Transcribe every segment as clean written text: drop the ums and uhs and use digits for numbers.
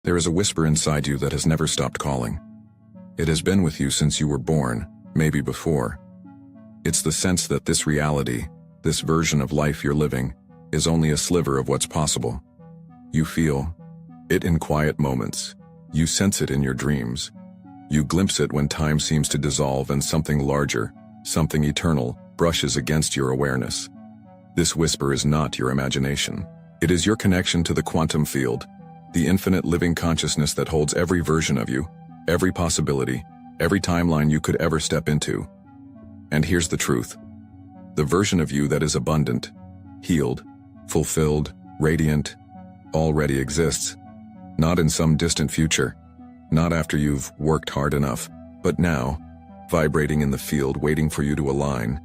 There is a whisper inside you that has never stopped calling. It has been with you since you were born, maybe before. It's the sense that this reality, this version of life you're living, is only a sliver of what's possible. You feel it in quiet moments. You sense it in your dreams. You glimpse it when time seems to dissolve and something larger, something eternal, brushes against your awareness. This whisper is not your imagination. It is your connection to the quantum field, the infinite living consciousness that holds every version of you, every possibility, every timeline you could ever step into. And here's the truth. The version of you that is abundant, healed, fulfilled, radiant, already exists. Not in some distant future, not after you've worked hard enough, but now, vibrating in the field waiting for you to align.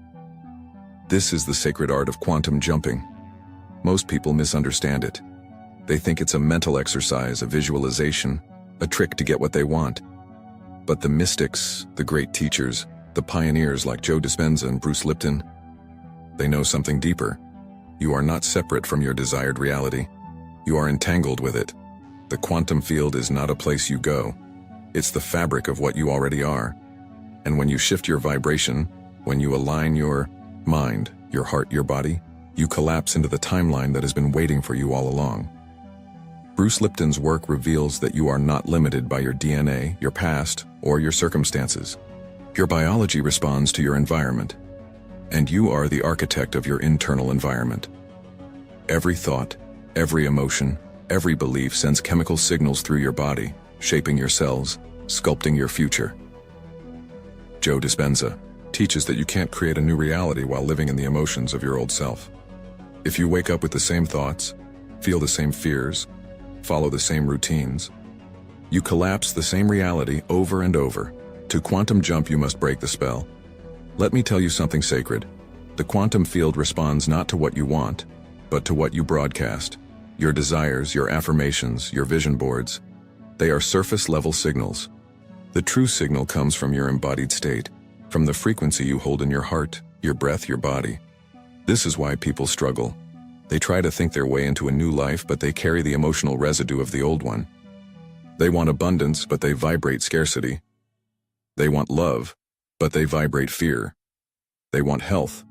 This is the sacred art of quantum jumping. Most people misunderstand it. They think it's a mental exercise, a visualization, a trick to get what they want. But the mystics, the great teachers, the pioneers like Joe Dispenza and Bruce Lipton, they know something deeper. You are not separate from your desired reality. You are entangled with it. The quantum field is not a place you go. It's the fabric of what you already are. And when you shift your vibration, when you align your mind, your heart, your body, you collapse into the timeline that has been waiting for you all along. Bruce Lipton's work reveals that you are not limited by your DNA, your past, or your circumstances. Your biology responds to your environment, and you are the architect of your internal environment. Every thought, every emotion, every belief sends chemical signals through your body, shaping your cells, sculpting your future. Joe Dispenza teaches that you can't create a new reality while living in the emotions of your old self. If you wake up with the same thoughts, feel the same fears, follow the same routines, you collapse the same reality over and over. To quantum jump, you must break the spell. Let me tell you something sacred. The quantum field responds not to what you want, but to what you broadcast. Your desires, your affirmations, your vision boards, they are surface-level signals. The true signal comes from your embodied state, from the frequency you hold in your heart, your breath, your body. This is why people struggle. They try to think their way into a new life, but they carry the emotional residue of the old one. They want abundance, but they vibrate scarcity. They want love, but they vibrate fear. They want health,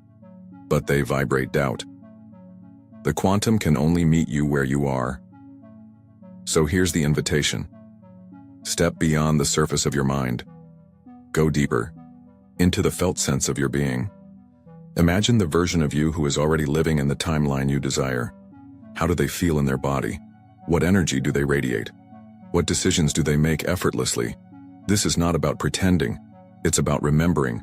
but they vibrate doubt. The quantum can only meet you where you are. So here's the invitation. Step beyond the surface of your mind. Go deeper, into the felt sense of your being. Imagine the version of you who is already living in the timeline you desire. How do they feel in their body? What energy do they radiate? What decisions do they make effortlessly? This is not about pretending. It's about remembering.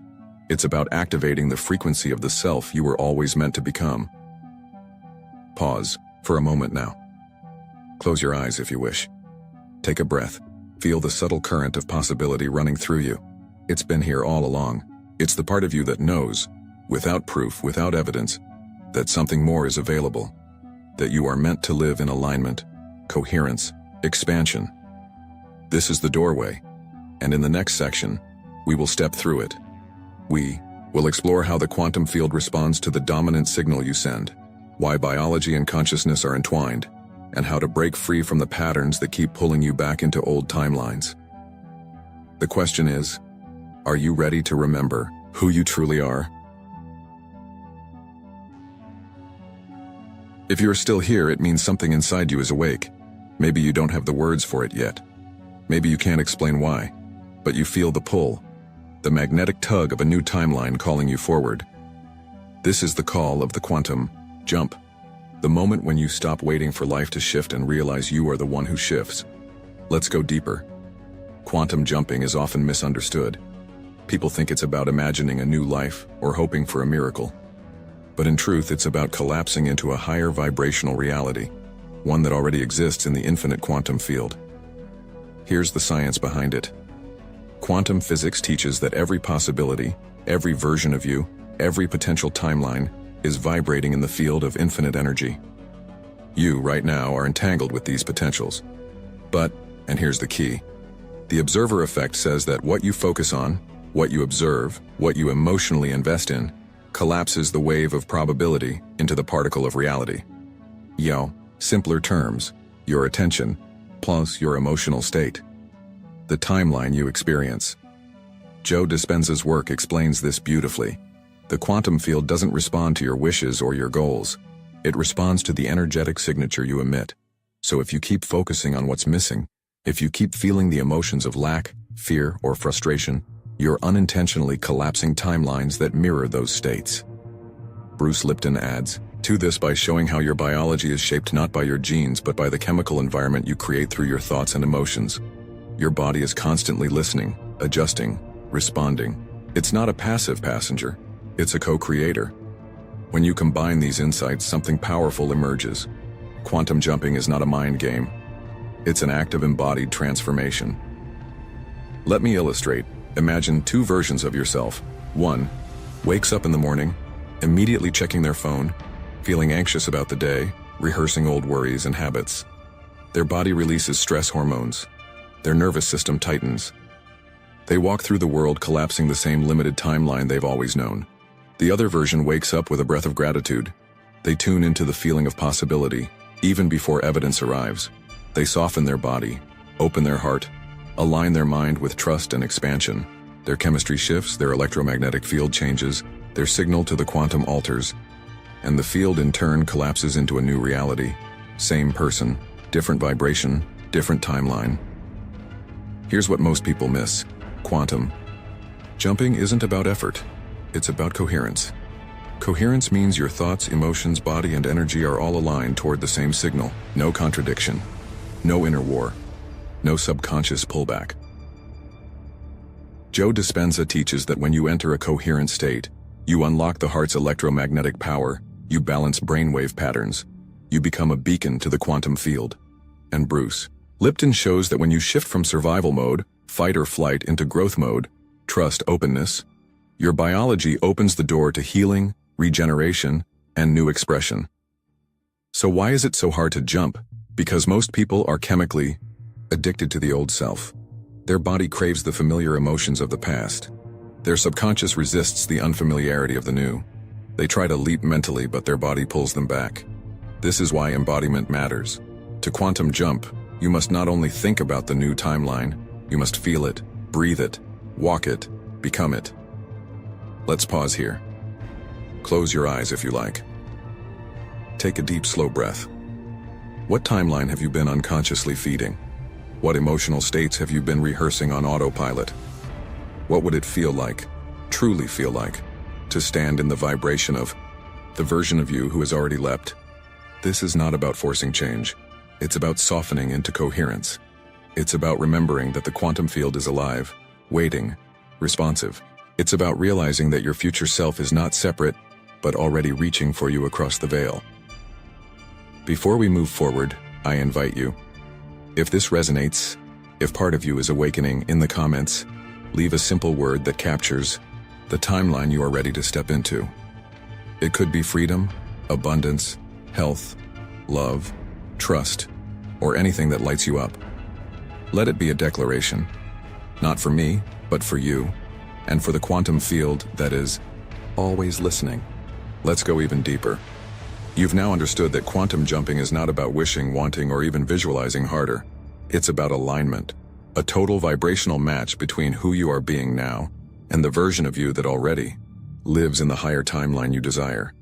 It's about activating the frequency of the self you were always meant to become. Pause for a moment now. Close your eyes if you wish. Take a breath. Feel the subtle current of possibility running through you. It's been here all along. It's the part of you that knows, without proof, without evidence, that something more is available. That you are meant to live in alignment, coherence, expansion. This is the doorway, and in the next section, we will step through it. We will explore how the quantum field responds to the dominant signal you send, why biology and consciousness are entwined, and how to break free from the patterns that keep pulling you back into old timelines. The question is, are you ready to remember who you truly are? If you're still here, it means something inside you is awake. Maybe you don't have the words for it yet. Maybe you can't explain why, but you feel the pull, the magnetic tug of a new timeline calling you forward. This is the call of the quantum jump, the moment when you stop waiting for life to shift and realize you are the one who shifts. Let's go deeper. Quantum jumping is often misunderstood. People think it's about imagining a new life or hoping for a miracle. But in truth, it's about collapsing into a higher vibrational reality, one that already exists in the infinite quantum field. Here's the science behind it. Quantum physics teaches that every possibility, every version of you, every potential timeline is vibrating in the field of infinite energy. You, right now, are entangled with these potentials. But, and here's the key, the observer effect says that what you focus on, what you observe, what you emotionally invest in, collapses the wave of probability into the particle of reality. Simpler terms, your attention, plus your emotional state. The timeline you experience. Joe Dispenza's work explains this beautifully. The quantum field doesn't respond to your wishes or your goals. It responds to the energetic signature you emit. So if you keep focusing on what's missing, if you keep feeling the emotions of lack, fear, or frustration, you're unintentionally collapsing timelines that mirror those states. Bruce Lipton adds to this by showing how your biology is shaped not by your genes but by the chemical environment you create through your thoughts and emotions. Your body is constantly listening, adjusting, responding. It's not a passive passenger, it's a co-creator. When you combine these insights, something powerful emerges. Quantum jumping is not a mind game. It's an act of embodied transformation. Let me illustrate. Imagine two versions of yourself. One wakes up in the morning, immediately checking their phone, feeling anxious about the day, rehearsing old worries and habits. Their body releases stress hormones. Their nervous system tightens. They walk through the world collapsing the same limited timeline they've always known. The other version wakes up with a breath of gratitude. They tune into the feeling of possibility, even before evidence arrives. They soften their body, open their heart, align their mind with trust and expansion. Their chemistry shifts, their electromagnetic field changes, their signal to the quantum alters, and the field in turn collapses into a new reality. Same person, different vibration, different timeline. Here's what most people miss. Quantum jumping isn't about effort, it's about coherence. Coherence means your thoughts, emotions, body, and energy are all aligned toward the same signal. No contradiction, no inner war, no subconscious pullback. Joe Dispenza teaches that when you enter a coherent state, you unlock the heart's electromagnetic power, you balance brainwave patterns, you become a beacon to the quantum field. And Bruce Lipton shows that when you shift from survival mode, fight or flight, into growth mode, trust, openness, your biology opens the door to healing, regeneration, and new expression. So why is it so hard to jump? Because most people are chemically addicted to the old self. Their body craves the familiar emotions of the past. Their subconscious resists the unfamiliarity of the new. They try to leap mentally, but their body pulls them back. This is why embodiment matters. To quantum jump, you must not only think about the new timeline, you must feel it, breathe it, walk it, become it. Let's pause here. Close your eyes if you like. Take a deep, slow breath. What timeline have you been unconsciously feeding? What emotional states have you been rehearsing on autopilot? What would it feel like, truly feel like, to stand in the vibration of the version of you who has already leapt? This is not about forcing change. It's about softening into coherence. It's about remembering that the quantum field is alive, waiting, responsive. It's about realizing that your future self is not separate, but already reaching for you across the veil. Before we move forward, I invite you. If this resonates, if part of you is awakening, in the comments, leave a simple word that captures the timeline you are ready to step into. It could be freedom, abundance, health, love, trust, or anything that lights you up. Let it be a declaration, not for me, but for you, and for the quantum field that is always listening. Let's go even deeper. You've now understood that quantum jumping is not about wishing, wanting, or even visualizing harder. It's about alignment, a total vibrational match between who you are being now and the version of you that already lives in the higher timeline you desire.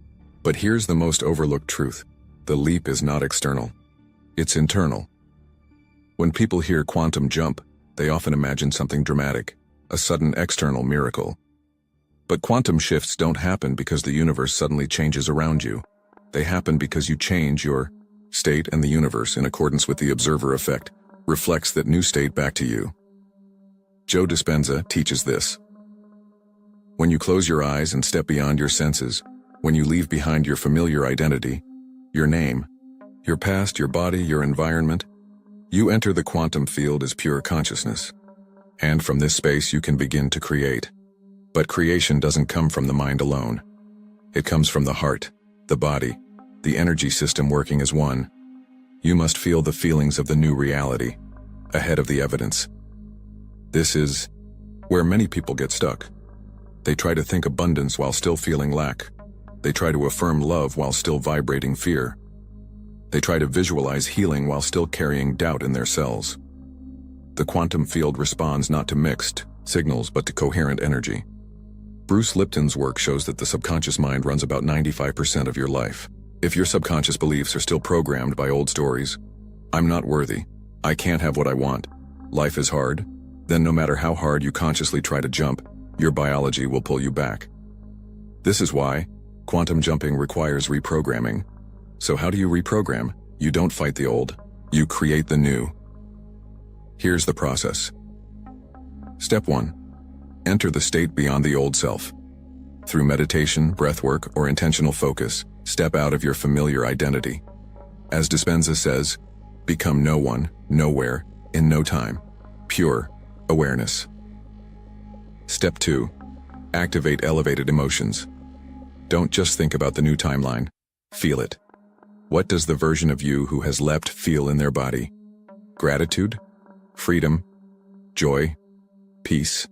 But here's the most overlooked truth. The leap is not external. It's internal. When people hear quantum jump, they often imagine something dramatic, a sudden external miracle. But quantum shifts don't happen because the universe suddenly changes around you. They happen because you change your state, and the universe, in accordance with the observer effect, reflects that new state back to you. Joe Dispenza teaches this. When you close your eyes and step beyond your senses, when you leave behind your familiar identity, your name, your past, your body, your environment, you enter the quantum field as pure consciousness. And from this space you can begin to create. But creation doesn't come from the mind alone. It comes from the heart, the body, the energy system working as one. You must feel the feelings of the new reality, ahead of the evidence. This is where many people get stuck. They try to think abundance while still feeling lack. They try to affirm love while still vibrating fear. They try to visualize healing while still carrying doubt in their cells. The quantum field responds not to mixed signals but to coherent energy. Bruce Lipton's work shows that the subconscious mind runs about 95% of your life. If your subconscious beliefs are still programmed by old stories, I'm not worthy, I can't have what I want, life is hard, then no matter how hard you consciously try to jump, your biology will pull you back. This is why quantum jumping requires reprogramming. So how do you reprogram? You don't fight the old, you create the new. Here's the process. Step 1. Enter the state beyond the old self. Through meditation, breathwork, or intentional focus, step out of your familiar identity. As Dispenza says, become no one, nowhere, in no time. Pure awareness. Step 2. Activate elevated emotions. Don't just think about the new timeline. Feel it. What does the version of you who has leapt feel in their body? Gratitude? Freedom? Joy? Peace?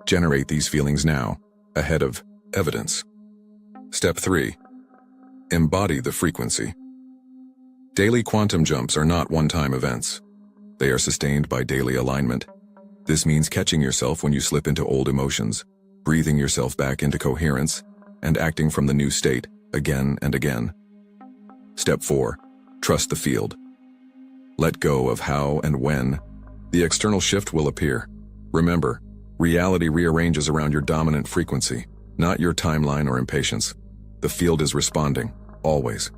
Generate these feelings now, ahead of evidence. Step 3. Embody the frequency. Daily quantum jumps are not one-time events. They are sustained by daily alignment. This means catching yourself when you slip into old emotions, breathing yourself back into coherence, and acting from the new state, again and again. Step 4. Trust the field. Let go of how and when the external shift will appear. Remember, reality rearranges around your dominant frequency, not your timeline or impatience. The field is responding, always.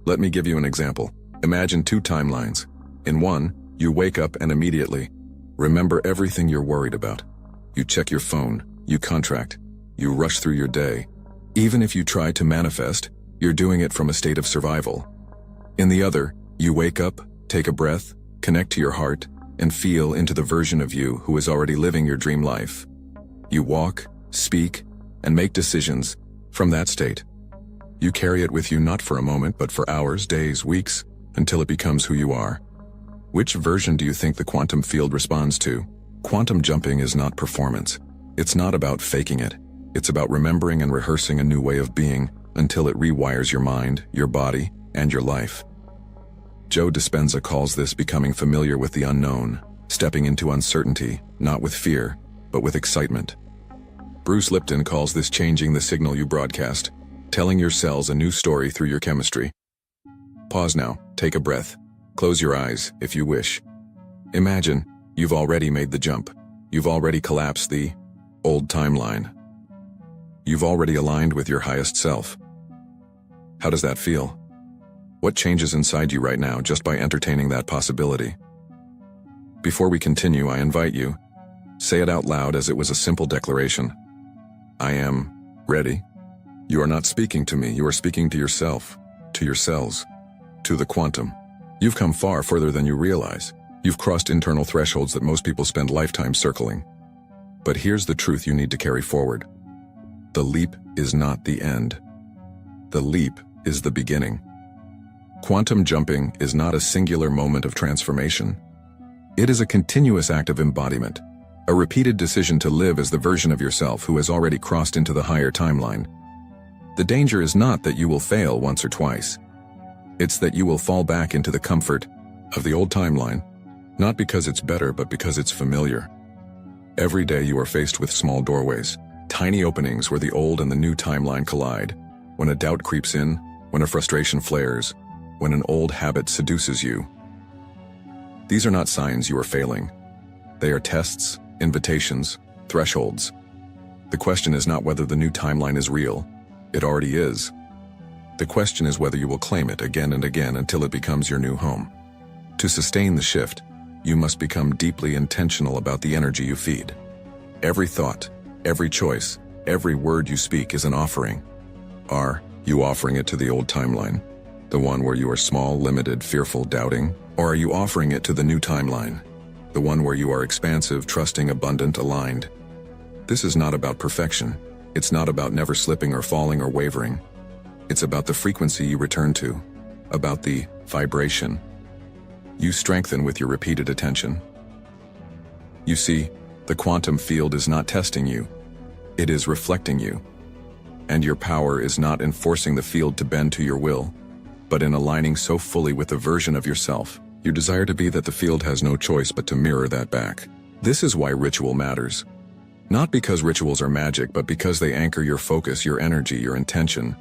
Let me give you an example. Imagine 2 timelines. In one, you wake up and immediately remember everything you're worried about. You check your phone, you contract, you rush through your day. Even if you try to manifest, you're doing it from a state of survival. In the other, you wake up, take a breath, connect to your heart, and feel into the version of you who is already living your dream life. You walk, speak, and make decisions from that state. You carry it with you not for a moment but for hours, days, weeks, until it becomes who you are. Which version do you think the quantum field responds to? Quantum jumping is not performance. It's not about faking it. It's about remembering and rehearsing a new way of being until it rewires your mind, your body, and your life. Joe Dispenza calls this becoming familiar with the unknown, stepping into uncertainty, not with fear, but with excitement. Bruce Lipton calls this changing the signal you broadcast, telling your cells a new story through your chemistry. Pause now, take a breath, close your eyes if you wish. Imagine you've already made the jump. You've already collapsed the old timeline. You've already aligned with your highest self. How does that feel? What changes inside you right now just by entertaining that possibility? Before we continue, I invite you, say it out loud as it was a simple declaration. I am ready. You are not speaking to me, you are speaking to yourself, to your cells, to the quantum. You've come far further than you realize. You've crossed internal thresholds that most people spend lifetimes circling. But here's the truth you need to carry forward. The leap is not the end. The leap is the beginning. Quantum jumping is not a singular moment of transformation. It is a continuous act of embodiment, a repeated decision to live as the version of yourself who has already crossed into the higher timeline. The danger is not that you will fail once or twice. It's that you will fall back into the comfort of the old timeline, not because it's better but because it's familiar. Every day you are faced with small doorways, tiny openings where the old and the new timeline collide, when a doubt creeps in, when a frustration flares, when an old habit seduces you. These are not signs you are failing. They are tests, invitations, thresholds. The question is not whether the new timeline is real. It already is. The question is whether you will claim it again and again until it becomes your new home. To sustain the shift, you must become deeply intentional about the energy you feed. Every thought, every choice, every word you speak is an offering. Are you offering it to the old timeline? The one where you are small, limited, fearful, doubting? Or are you offering it to the new timeline? The one where you are expansive, trusting, abundant, aligned? This is not about perfection. It's not about never slipping or falling or wavering. It's about the frequency you return to, about the vibration you strengthen with your repeated attention. You see, the quantum field is not testing you. It is reflecting you. And your power is not in forcing the field to bend to your will, but in aligning so fully with the version of yourself you desire to be that the field has no choice but to mirror that back. This is why ritual matters. Not because rituals are magic, but because they anchor your focus, your energy, your intention.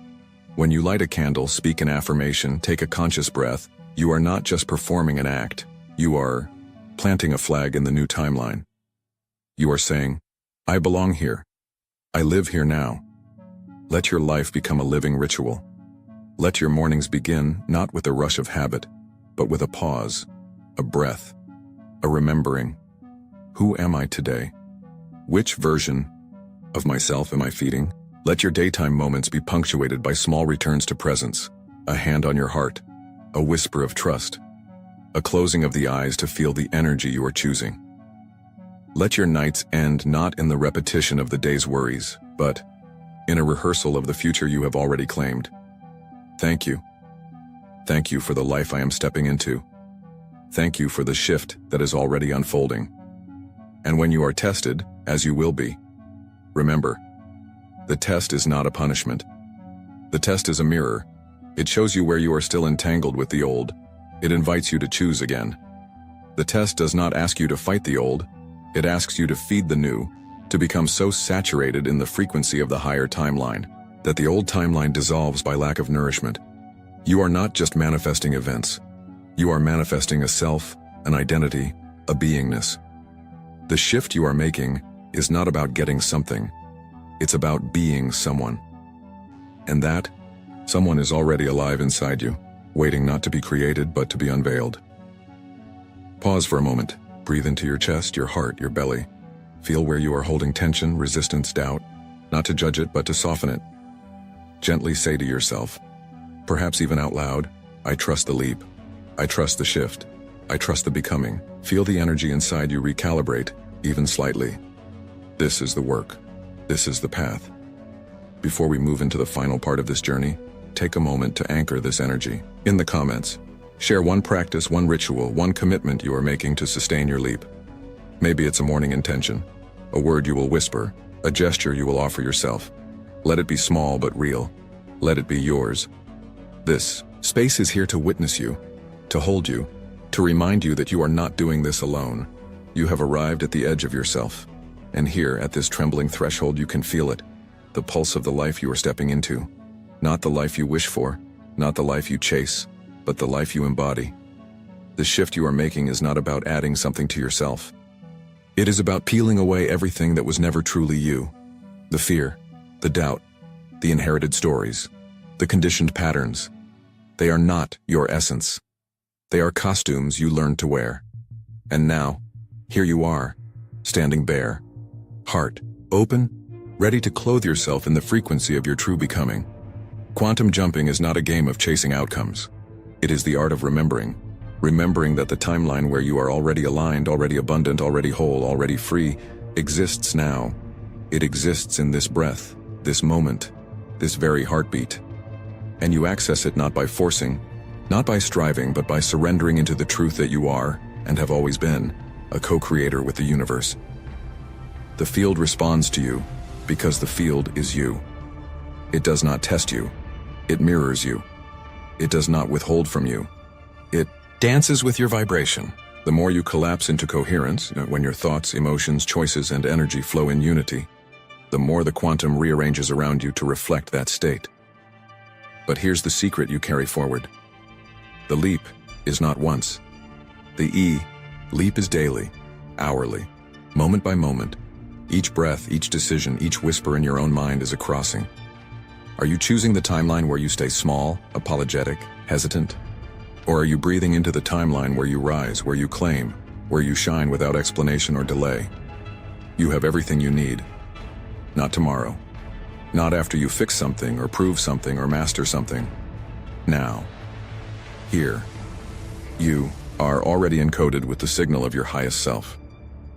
When you light a candle, speak an affirmation, take a conscious breath, you are not just performing an act, you are planting a flag in the new timeline. You are saying, I belong here. I live here now. Let your life become a living ritual. Let your mornings begin not with a rush of habit, but with a pause, a breath, a remembering. Who am I today? Which version of myself am I feeding? Let your daytime moments be punctuated by small returns to presence, a hand on your heart, a whisper of trust, a closing of the eyes to feel the energy you are choosing. Let your nights end not in the repetition of the day's worries, but in a rehearsal of the future you have already claimed. Thank you. Thank you for the life I am stepping into. Thank you for the shift that is already unfolding. And when you are tested, as you will be, remember, the test is not a punishment. The test is a mirror. It shows you where you are still entangled with the old. It invites you to choose again. The test does not ask you to fight the old. It asks you to feed the new, to become so saturated in the frequency of the higher timeline that the old timeline dissolves by lack of nourishment. You are not just manifesting events. You are manifesting a self, an identity, a beingness. The shift you are making is not about getting something. It's about being someone. And that someone is already alive inside you, waiting not to be created but to be unveiled. Pause for a moment. Breathe into your chest, your heart, your belly. Feel where you are holding tension, resistance, doubt, not to judge it but to soften it. Gently say to yourself, perhaps even out loud, I trust the leap. I trust the shift. I trust the becoming. Feel the energy inside you recalibrate, even slightly. This is the work. This is the path. Before we move into the final part of this journey, take a moment to anchor this energy. In the comments, share one practice, one ritual, one commitment you are making to sustain your leap. Maybe it's a morning intention, a word you will whisper, a gesture you will offer yourself. Let it be small but real. Let it be yours. This space is here to witness you, to hold you, to remind you that you are not doing this alone. You have arrived at the edge of yourself. And here, at this trembling threshold, you can feel it, the pulse of the life you are stepping into. Not the life you wish for, not the life you chase, but the life you embody. The shift you are making is not about adding something to yourself. It is about peeling away everything that was never truly you. The fear, the doubt, the inherited stories, the conditioned patterns. They are not your essence. They are costumes you learned to wear. And now, here you are, standing bare, heart open, ready to clothe yourself in the frequency of your true becoming. Quantum jumping is not a game of chasing outcomes. It is the art of remembering that the timeline where you are already aligned, already abundant, already whole, already free, exists now. It exists in this breath, this moment, this very heartbeat. And you access it not by forcing, not by striving, but by surrendering into the truth that you are, and have always been, a co-creator with the universe. The field responds to you, because the field is you. It does not test you. It mirrors you. It does not withhold from you. It dances with your vibration. The more you collapse into coherence, when your thoughts, emotions, choices, and energy flow in unity, the more the quantum rearranges around you to reflect that state. But here's the secret you carry forward. The leap is not once. The leap is daily, hourly, moment by moment. Each breath, each decision, each whisper in your own mind is a crossing. Are you choosing the timeline where you stay small, apologetic, hesitant? Or are you breathing into the timeline where you rise, where you claim, where you shine without explanation or delay? You have everything you need. Not tomorrow. Not after you fix something or prove something or master something. Now. Here. You are already encoded with the signal of your highest self.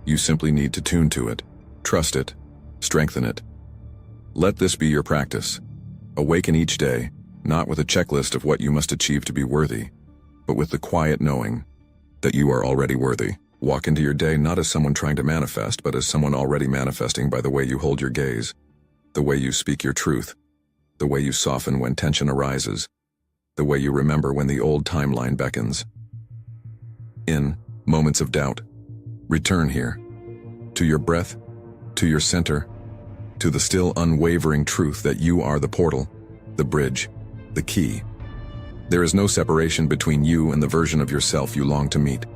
You simply need to tune to it, trust it, strengthen it. Let this be your practice. Awaken each day, not with a checklist of what you must achieve to be worthy, but with the quiet knowing that you are already worthy. Walk into your day not as someone trying to manifest, but as someone already manifesting by the way you hold your gaze, the way you speak your truth, the way you soften when tension arises, the way you remember when the old timeline beckons. In moments of doubt, return here, to your breath, to your center, to the still unwavering truth that you are the portal, the bridge, the key. There is no separation between you and the version of yourself you long to meet.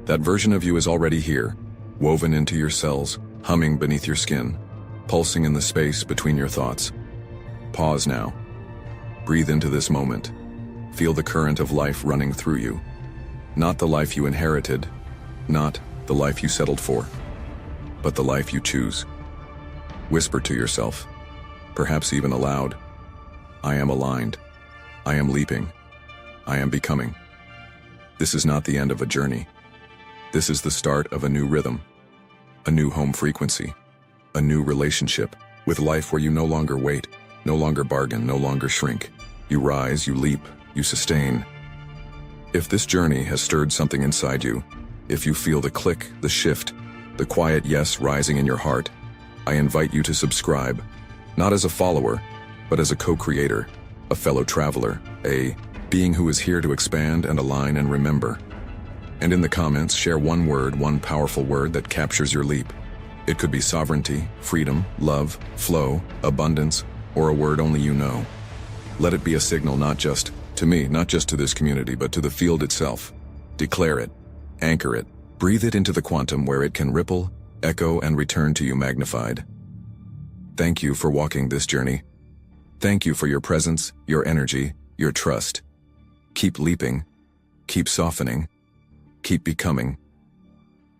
That version of you is already here, woven into your cells, humming beneath your skin, pulsing in the space between your thoughts. Pause now. Breathe into this moment. Feel the current of life running through you. Not the life you inherited, not the life you settled for, but the life you choose. Whisper to yourself, perhaps even aloud, I am aligned. I am leaping. I am becoming. This is not the end of a journey. This is the start of a new rhythm, a new home frequency, a new relationship with life where you no longer wait, no longer bargain, no longer shrink. You rise, you leap, you sustain. If this journey has stirred something inside you, if you feel the click, the shift, the quiet yes rising in your heart, I invite you to subscribe, not as a follower, but as a co-creator, a fellow traveler, a being who is here to expand and align and remember. And in the comments, share one word, one powerful word that captures your leap. It could be sovereignty, freedom, love, flow, abundance, or a word only you know. Let it be a signal not just to me, not just to this community, but to the field itself. Declare it, anchor it, breathe it into the quantum where it can ripple, echo, and return to you magnified. Thank you for walking this journey. Thank you for your presence, your energy, your trust. Keep leaping, keep softening, keep becoming.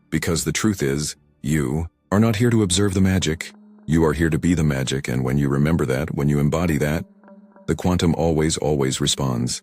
Because the truth is, you are not here to observe the magic. You are here to be the magic, and when you remember that, when you embody that, the quantum always responds.